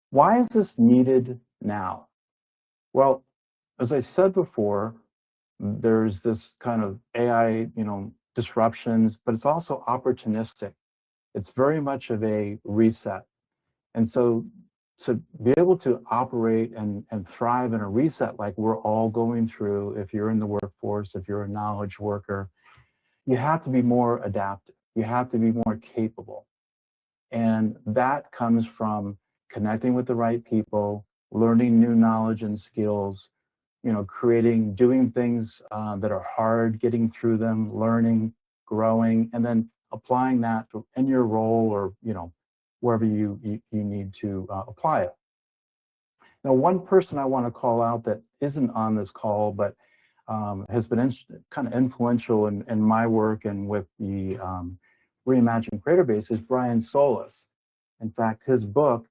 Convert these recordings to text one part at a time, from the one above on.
Why is this needed now? Well, as I said before, there's this kind of AI, disruptions, but it's also opportunistic. It's very much of a reset. And so to be able to operate and thrive in a reset like we're all going through, if you're in the workforce, if you're a knowledge worker, you have to be more adaptive. You have to be more capable. And that comes from connecting with the right people, learning new knowledge and skills, doing things that are hard, getting through them, learning, growing, and then applying that in your role or, wherever you need to apply it. Now, one person I want to call out that isn't on this call, but has been kind of influential in my work and with the reimagined Creatorbase is Brian Solis. In fact, his book,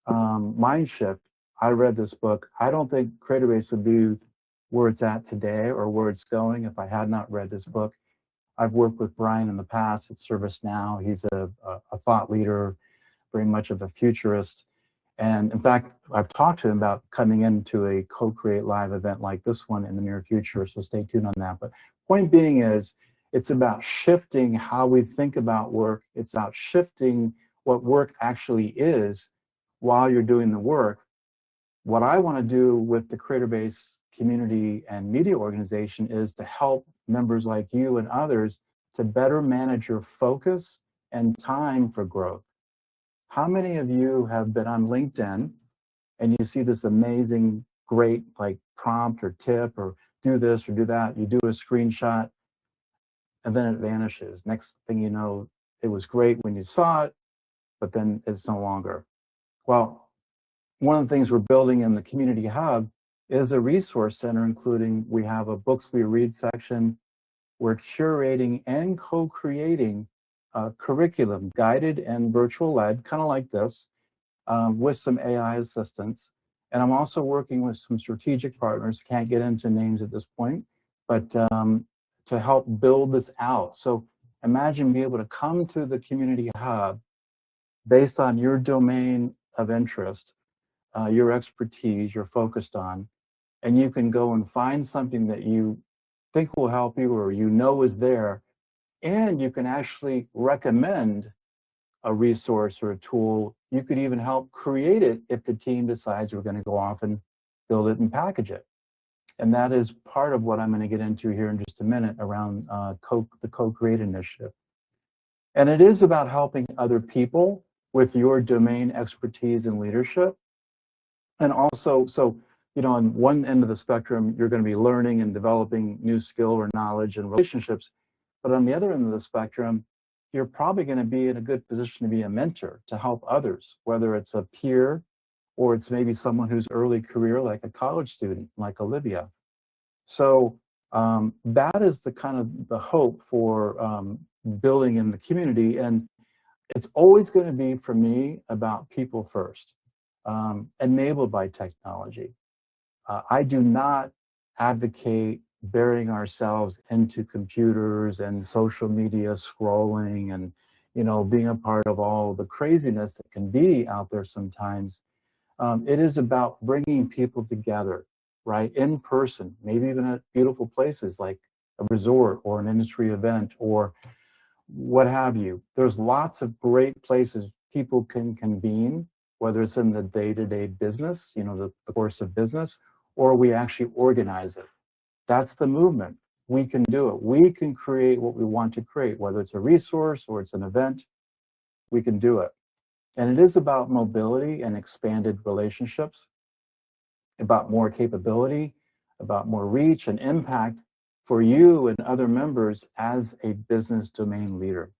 Mindshift, I read this book. I don't think Creatorbase would be where it's at today or where it's going if I had not read this book. I've worked with Brian in the past at ServiceNow. He's a thought leader, very much of a futurist. And in fact, I've talked to him about coming into a Co-Create Live event like this one in the near future, so stay tuned on that. But point being is, it's about shifting how we think about work. It's about shifting what work actually is while you're doing the work. What I want to do with the Creatorbase community and media organization is to help members like you and others to better manage your focus and time for growth. How many of you have been on LinkedIn and you see this amazing, great like prompt or tip or do this or do that? You do a screenshot and then it vanishes. Next thing you know, it was great when you saw it, but then it's no longer. Well, one of the things we're building in the Community Hub is a resource center, including we have a books we read section. We're curating and co-creating a curriculum, guided and virtual led, kind of like this, with some AI assistance. And I'm also working with some strategic partners, can't get into names at this point, but to help build this out. So imagine being able to come to the Community Hub based on your domain of interest, your expertise you're focused on, and you can go and find something that you think will help you or is there, and you can actually recommend a resource or a tool. You could even help create it if the team decides we're going to go off and build it and package it. And that is part of what I'm going to get into here in just a minute around the Co-Create initiative. And it is about helping other people with your domain expertise and leadership. And also, on one end of the spectrum, you're going to be learning and developing new skill or knowledge and relationships. But on the other end of the spectrum, you're probably going to be in a good position to be a mentor to help others, whether it's a peer or it's maybe someone who's early career, like a college student, like Olivia. So that is the kind of the hope for building in the community. And it's always going to be, for me, about people first, enabled by technology. I do not advocate burying ourselves into computers and social media scrolling and being a part of all the craziness that can be out there sometimes. It is about bringing people together, right, in person, maybe even at beautiful places like a resort or an industry event or what have you. There's lots of great places people can convene, whether it's in the day-to-day business, the course of business, or we actually organize it. That's the movement. We can do it. We can create what we want to create, whether it's a resource or it's an event, we can do it. And it is about mobility and expanded relationships, about more capability, about more reach and impact for you and other members as a business domain leader.